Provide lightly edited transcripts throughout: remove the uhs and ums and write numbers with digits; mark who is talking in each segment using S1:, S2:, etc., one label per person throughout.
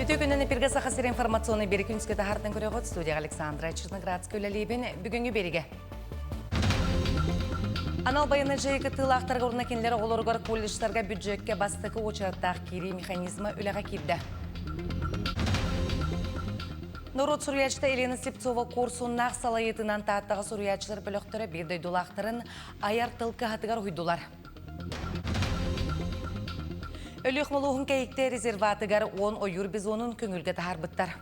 S1: Үтө күннен эпирге сахасыр информационный бері күнске тахартын көрегіт студия Александра Черноградская өлелейбін бүгінгі беріге. Анал байыны жайығы тыл ақтарға орна кенлері оларғар колледждарға бюджетке бастықы очараттақ кері механизмі үліға кирді. Народ Сурьячта Елена Слепцова курсуннақ салайетынан таттағы Сурьячылар бөліқтірі берді дулақтырын аяр тылқы хатығар ұйдылар. Өліқ мұлуғын кәйікті резерватығар 10 ойыр біз оның көңілге тахарбыттар.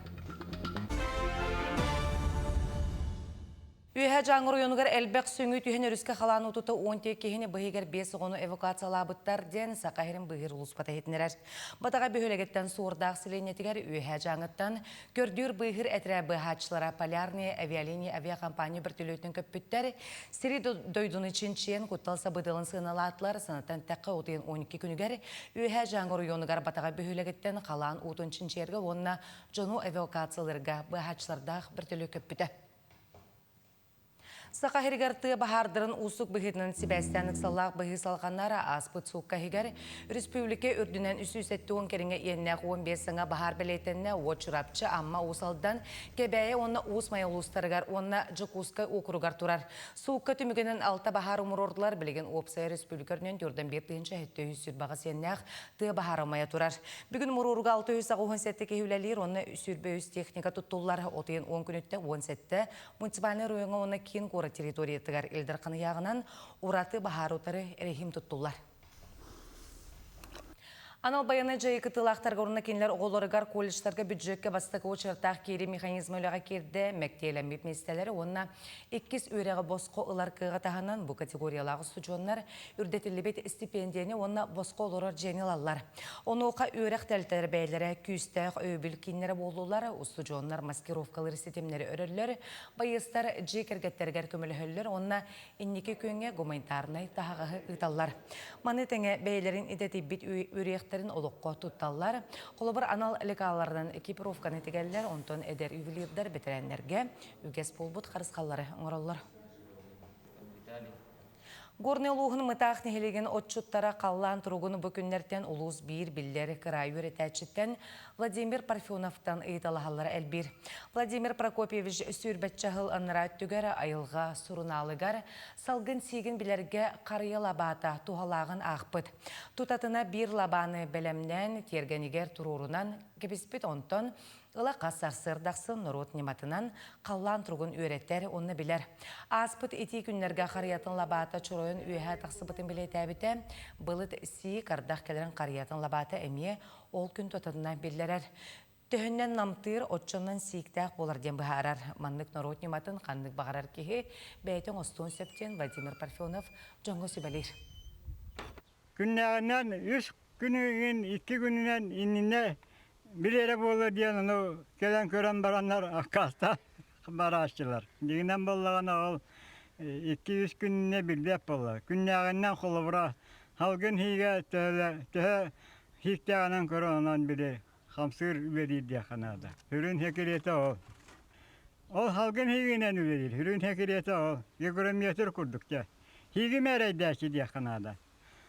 S1: Үйе жаңыр ойынығар әлбәқ сөңі түйен өріске қаланы ұтыты 10 кейіне бұйығар 5 оны эвакуациялабыттар ден сақайырын бұйыр ұлыспата етінерер. Батаға бөхілегеттен суырдақ сіленетігер үйе жаңыттан көрдір бұйыр әтірәбі хатшылара полярные авиалиния авиакомпания бір төлейтін көппіттер сірі дойдың үшіншен құтталса бұдылын сыналатылар сынаттан тәққа ұтыйын 12 күнігер үйе жаңыр ойынығар батаға бөхілегеттен қалан ұтын үшіншерге онына жону эвакуацияларға бұй хатшылардақ бір төле көппіті. Сақахиргарты бахардырын усук бұхетінің Себастьяник саллақ бұхи салғаннара аспыт суққа хигар республика үрдінен 370 керіңе еннәқ 15 сыңа бахар білетінне очырапчы амма усалдан кебәйе онна усмай улустарығар, онна жүкусқа оқыруғар тұрар. Суққа түмігінің алта бахар умыр білеген опсай республикарынан 4-1 түйінші әтті сүрбаға сеннәқ ты бахар умая тұрар. Бүгін мұруруға 617 кехулелер, онна сүрбөйіз техника тұттулар, отыйын 10 күнітті 17 муниципалны ройыңа онна кейін территориятыгар элдер қанығағынан ураты бахарутары рехим тұттулар. Анал баяны жайы кытылақтарға орына кенлер оғыларығар колледждарға бюджетке бастықы очыртақ кері механизмі өліға керді мәктейлі местелері онына 2 өріға босқо ұлар қығатағынан бұл категориялағы студионлар үрдетілі стипендияны онына босқо оларар женелалар. Оны оқа өріқ тәлтәр бәйлері, күйістәқ, өбіл кейінлері болулары, студионлар маскировкалары сетемлері өрілер, байыстар жекергеттергер көмілі онына иннеке көнге гуманитарнай тағағы ұталар. Маны тәңе бәйлерін идеті бит өріқ олыққа тұтталар. Қолыбыр анал лекалардан экипировканы тегеллер, онтон әдер ювелирдер бетерәнлерге үгес болбут қарысқалары оңыралар. Горный улуғын мұтақ нехелеген отчуттара қаллан тұрғыны бүкінлерден улуыз бір білдері крайыр етәчіттен Владимир Парфеновтан ұйталағалары әлбір. Владимир Прокопьевич сүрбәтчағыл аныра түгәрі айылға сұрыналығар салғын сегін білерге қария лабата туғалағын ақпыт. Тұтатына бір лабаны бәлемнен тергенігер тұрурынан кебеспет онтон Ыла қасар сырдақсын нұрот нематынан қаллан тұрғын өреттері оны білер. Аспыт еті күнлерге қариятын лабата чұройын үйе тақсыбытын білет әбіті, бұлыт сии қардақ кәлерін қариятын лабата әме ол күн тұтадына білдерер. Төхіннен намтыр отчоннан сиіктәқ болар ден бұхарар. Манлық нұрот нематын қандық бағарар кеге бәйтін остуын сөптен Владимир Парфенов жоңғы сөбәлер.
S2: Күннәғінен 3 күнінен 2 күнінен иніне Bilere bolur diyen onu gelen kören baranlar akasta baraşçılar. Diğinden bollağına ol 200 gününe bilbep bollar. Günnağından kolubura halgın hige töhe hiktağının koronan bile hamsır üveriydi yakınada. Hürün hekiriyeti ol. Ol halgın higinen üveriydi. Hürün hekiriyeti ol. Yıkırım yetir kurdukça. Higi mereydəşi yakınada.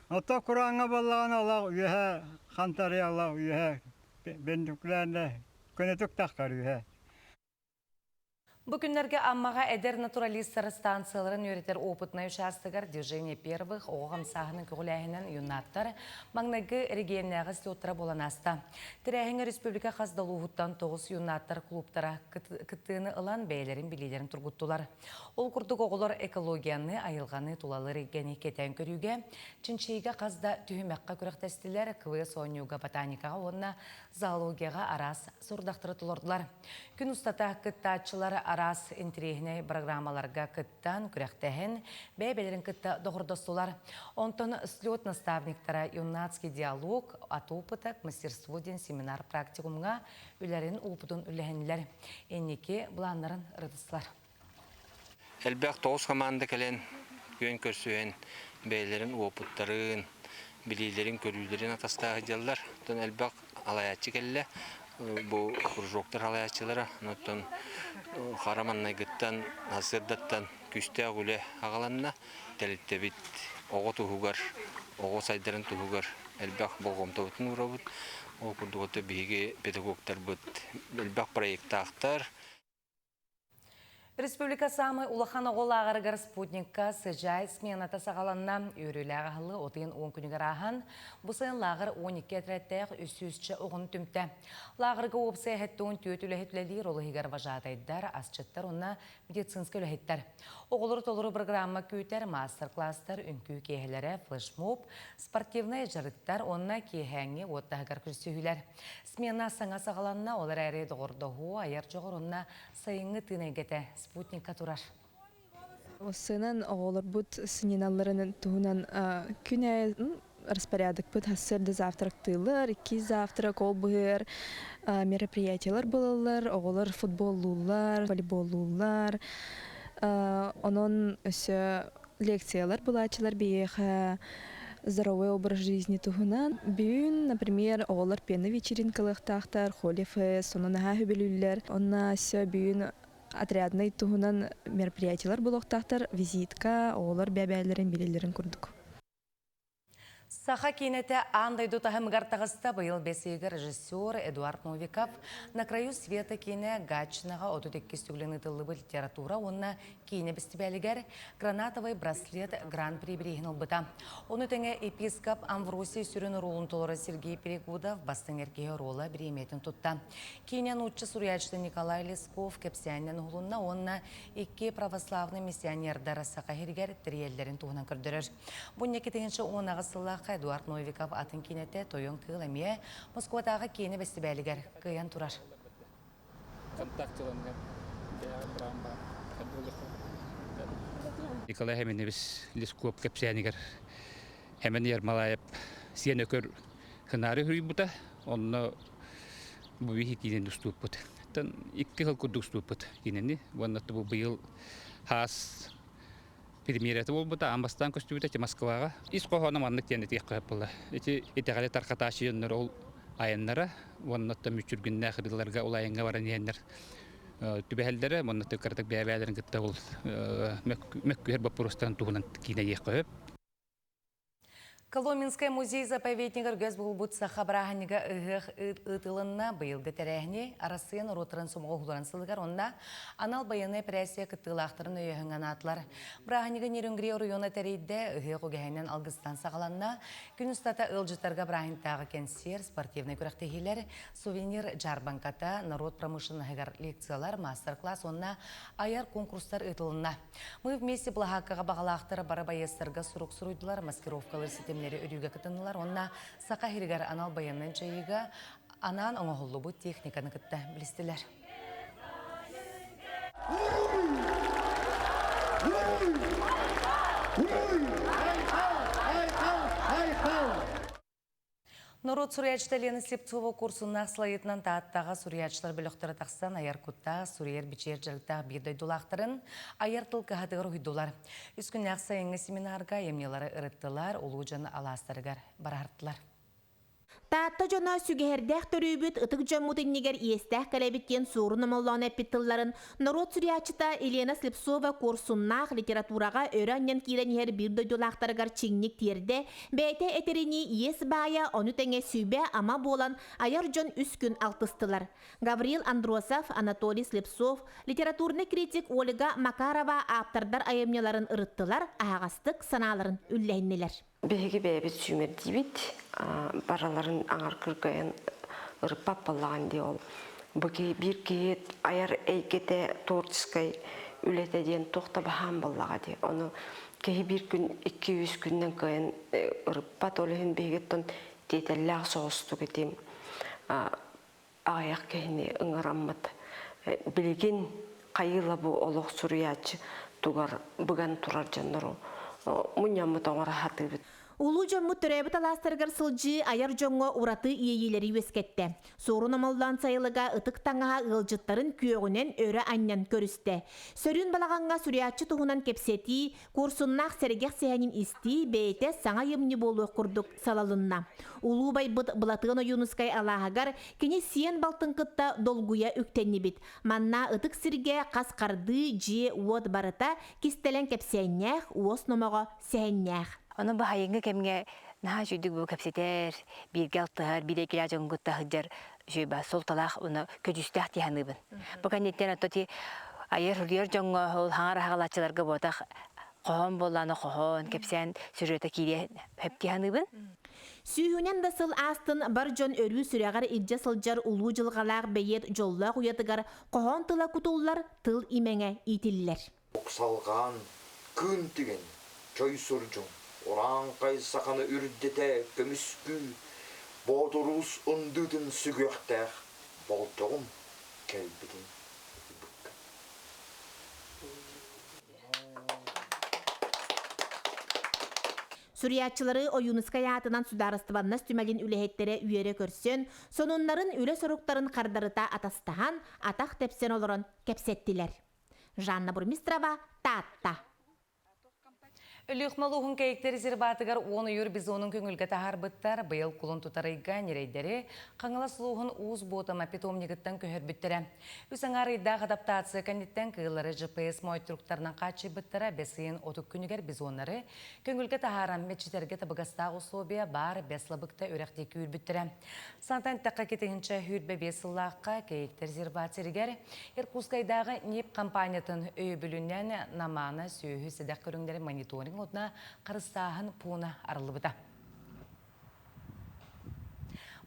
S2: Ota Kur'an'a bollağına ola üye kantarı Allah üye bendüklerle könetuk takkarıyor.
S1: Бүгінлерге аммаға әдер натуралистары станцияларын өретер опытна участығар движение первых оғам сағының көғіләйінен юнаттар маңнағы регионнағы слеттара боланаста. Тірәйіңі республика қаздалуғыттан 9 юнаттар клубтара кіттіні ылан бәйлерін білелерін тұрғыттылар. Ол күрдік оғылар экологияны, айылғаны тулалы регионы кетен көріге, чинчейге қазда түйімәққа көріқтестілер КВС ойнуға ботаникаға, онына зоологияға арас сұрдақтыры тұлырдылар. Күн ұстата кіттатшылары арас интерегіне программаларға кіттан күрәқтәхін бәйбелерін кітті доғырдостылар. Онтон слет наставниктара юнацкий диалог, атопытак, мастерство ден семинар практикумға үлерін опытын үләхінлер. Еннеке бұланларын рыдысылар.
S3: Әлбәқ 9 команда кәлен көн көрсуен бәйлерін опыттарын, білейлерін көрілдерін атастағы жалдар. Әлбәқ алаятчы кәлі. Bu кружоктар алаячылары, нөттен хараманнай гыттан, асырдаттан күсті ағылы ағаланна, тәлітті бит оғы тұхуғар, оғы сайдарын тұхуғар, әлбәқ болғымта өтін ұрабыд. Ол курдугота биги педагогтар бут элбак проекттактар.
S1: Республика самы улахан оголағырғыр спутникка сыжай смената сағаланна өріләғі ғылы отын 10 күнігір ахан, бұсайын лағыр 12 әтрәттәйік үсүсчі оғын түмті. Лағырғы опсай әттуын төт үләхетләлер олы хигар важатайдар, асчыттар, онна медицинскі үләхеттер. Оғылыр толыры программа көйтер, мастер-кластар, үнкі кейхелері, флешмоб, спортивный жарыттар, онна кейхәңі оттағығар күрсігілер. Смена саңа сағаланна олар әрі доғырдығы, аяр жоғыр, онна сайыңы тынайгеті спутникка турар.
S4: Осынан оғылыр бұд сыненаларының туғынан күне распорядок бұд хассырды завтрактылар, 2 завтрак ол бұғыр мероприятиялар болалар, оғылыр футболлулар, волейболлулар, onun öse лекциялар булачылар биеха здоровый образ жизни тугунан бүгүн, например, оголар пенный вечеринкалык тахтар, холифе, сонунаха хөбөлүллер. Онна өсе бүгүн отрядный тугунан мероприятиялар булок тахтар, визитка, оголар бәбәләрен билелерин курдук.
S1: Саха кинете андай дутахым гартағыста был бесегі режиссер Эдуард Новиков на краю света кине гачнаға отутекке стюглены тылыбы литература, онна кине бестебелігер гранатовый браслет гран-при берегінул бұта. Оны тәңе епископ Амвросий сүрін ролын толыры Сергей Перегудов бастың әркеге ролы біреметін тұтта. Кинен ұтчы сурячты Николай Лесков кепсиянен ұлынна, онна 2 православный миссионердары сақа хергер тірелдерін туғынан көрдірір. Бұн екетігінші онағысылақ Эдуард Новиков атын кинете тойон кылымие Москвадағы кені бестебелігер кыян турар.
S5: Николай Хеменевич Лескоп кепсиянигер Хемен Ермалаев сен өкөр хынары хүрүбүта, онно буви кинен уступут. Тан 2 жыл курдук уступут кинени, воннаты бу быйыл хас премьераты болбута, амбастан көстүбүтэ Москвага. Исқоғаны маннык тенде тиққап болды. Итеғалі тарқаташы еннер ол айыннара, оннатта мүчүргінне қырыларға ол айынға баран еннер түбәлдері, оннатта картак бәбәлерін кітті ол мәккүйер бапырыстан туғынан кейіне еққап.
S1: Коломенская музей-заповеднигер göz bulbut сахабраханига ыгых ытылынна быйылгы тәрәхне арасын ротрын сумғы хуларын сылыгар, онда анал баяны прәсия кыттылақтырын өйіғын атлар. Браханига нерінгре района тәрейді ыгық өгәйінен алғыстан сағаланна, күн ұстата ылжытарға брахинтағы кенсер, спортивный күрәқтегелер, сувенир жарбанката, народ промышленныгар лекциялар, мастер-класс, онна аяр конкурстар ытылынна. Мы вместе благақаға бағалақтары бары байыстарға сұруқ сұруйдылар, маскировкалар сетемлер өрүгө кытынылар, онна сака хиригар анал баянын чайыга анан оңоғылы бұ техниканы кытта білістілер. Народ сурьячталені Слепцова курсунақ слайытынан тааттаға сурьячтар біліқтірі тақсан аяркутта сурьер бичер жарықтағы бірдай дулақтырын аяр тылқы хатығыр ұйдулар. Үскіннақ сайыңы семинарға емнелары ұрыттылар, олу жаны аластарығар барартылар.
S6: Таатта жона сүгердәк төрүбүт ытык жоммутыннигер иестәк калебиттен суурун амаллан эппиттылларын народ сурьячыта Елена Слепцова курсуннах литературага өрәннен киренер бир дойдулақтарыгар чиңник тиерде бәйте этерини иес бая оны тәңе сүйбе ама болан аяр жон үс күн алтыстылар. Гавриил Андросов, Анатолий Слепцов, литературный критик Ольга Макарова аптардар айымнеларын ырыттылар, ағастык саналарын үлләйнелер.
S7: Беги бебет сүймер дибит, бараларын аңар кыргайын ырпап балаған де ол. Бұки бір кейет аяр әйкете творческай үлетеден тоқта баған балаға де. Оны кей бір күн 200 күннен кайын ырпат олығын бегеттон детелләғ соғысту кетем. Аяқ кейіне ыңыраммат. Білген қайыла бұл олық сүріячы туғар бұған тұрар жандару. Мұнямыт оңыра хаты бит.
S6: Улу жомму төрәбіт аластыргар сылжы аяр жоңго ураты иейлері өскетті. Сорун амалдан сайылыға ытык таңаға ылжыттарын күйөгінен өрі аннан көрісті. Сөрін балағанға сүриятчы туғынан кепсети, курсуннақ сәргек сәйінін исти, бейте саңа емні болу құрдық салалынна. Улу байбыт бұлатығын ойынускай алағагар, кені сиен балтын кытта долгуя үктенні бит. Манна ытык сірге қасқарды же уот барыта, кистелен кепсәйнәқ, уос номаға сәйнәқ.
S8: Оны бахайыңы кемге Наха жүйдік бұл кәпсетер, бірге алтығар, бірге келі жоңғытта ғыджар жүйба сол талақ оны көжістәқ тияныбын. Бұл кәнеттен отты айыр үргер жоңғы ол хаңар ағалатчыларға ботақ қоғын боланы қоғын, кәпсен сүрөті кейде хөп тияныбын.
S6: Сүйінен дасыл астын бар жон өрі сүрәғар илжа сылжар улу жылғалақ бейет жоллақ уятыгар қоғын тыла күтулар тыл именге итілілер.
S9: Оксалған күн тиген чөй суржуң Оран қайсақаны үрдете көміскү, бодырус ұндыдың сүгіқтәқ, болтығым кәлбігін бүккі.
S6: Сүриятчылары ойуныскай атынан сударыстыбанна стүмәлін үлехеттері үйері көрсен, сонунларын үле соруктарын қардарыта атастаған, атақ тепсен олырын кәпсеттілер. Жанна Бурмистрова, Татта.
S1: Үліқмалуғын кәйіктер зербатығар 10 үйір біз оның көңілгі тағар бұттар бұйыл құлын тұтарыға нерейдері қаңыла сұлуғын уыз ботама питомнигіттен көхір бүттірі. Үсіңар идақ адаптация кәнеттен күйілері GPS мойттұрықтарынан қачы бұттыра бәсейін отық күнігер біз онары көңілгі тағаран метчетерге табығастағы условия бар бәслабықта өрәқтекі үйір бүттірі. Сантан таққа кетігінші үйірбе бесыллаққа кәйіктер зербатырігер Иркутскайдағы неп компаниятын өй бүлінен наманы сүйі сәдәқ көріңдері мониторинг отна қарыстағын пуына арылыбыда.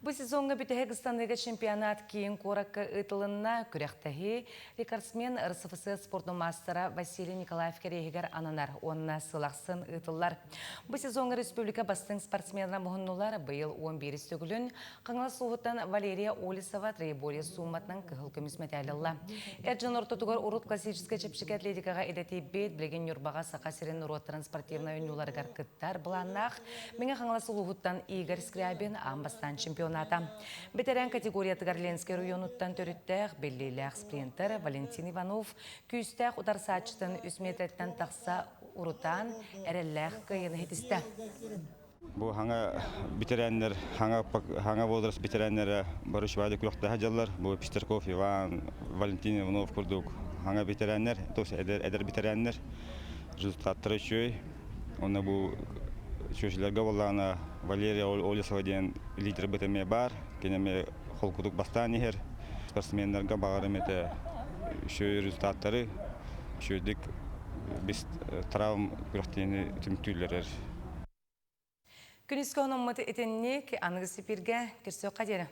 S1: Бұл сезонға бүті Хегістандағы чемпионат кейін қораққа ұтылынна күректәхи рекордсмен РСФСР спортның мастера Василий Николаев керегігер ананар, онына сылақсын ұтылар. Бұл сезонға республика бастың спортсменра мұғыннулар бұйыл 11 стөгілін қаңла суғыттан Валерия Олисова трейболия суматның күхіл көміс мәтәлілі. Әрджін ортотығыр ұрут классическа чепшік атлетикаға edeti бет білген юрбаға сақа сирен ұрот транспортивна өнюларғар күттар бұланнақ. Менге қаңла суғыттан Игорь Скрябин амбастан чемпионат. Бетерен категориятыгар Ленский районуттан төріттәқ беллейләқ спринтер Валентин Иванов күйістәқ ұтарсачытын 3 метреттен тақса ұрутан әрелләқ күйені хетісті.
S10: Бұл хаңа битерәннер, хаңа болдырыс битерәннері барыш вайды күліқті хажалар. Бұл Пистерков, Иван, Валентин Иванов күрдік. Хаңа битерәннер, әдер битерәннер. Результаттары шөй. Оны бұл шөшілерге болағына Валерия Олисова ден лидер бітіме бар. Кенеме қолқұдық бастан егер. Спортсменлерге бағарым еті шөй результаттары. Шөйдік біз травм күріқтені түміктүйлерер.
S1: Күніскі оның мұты етінне ке аңғы сепірге керсеу қадері.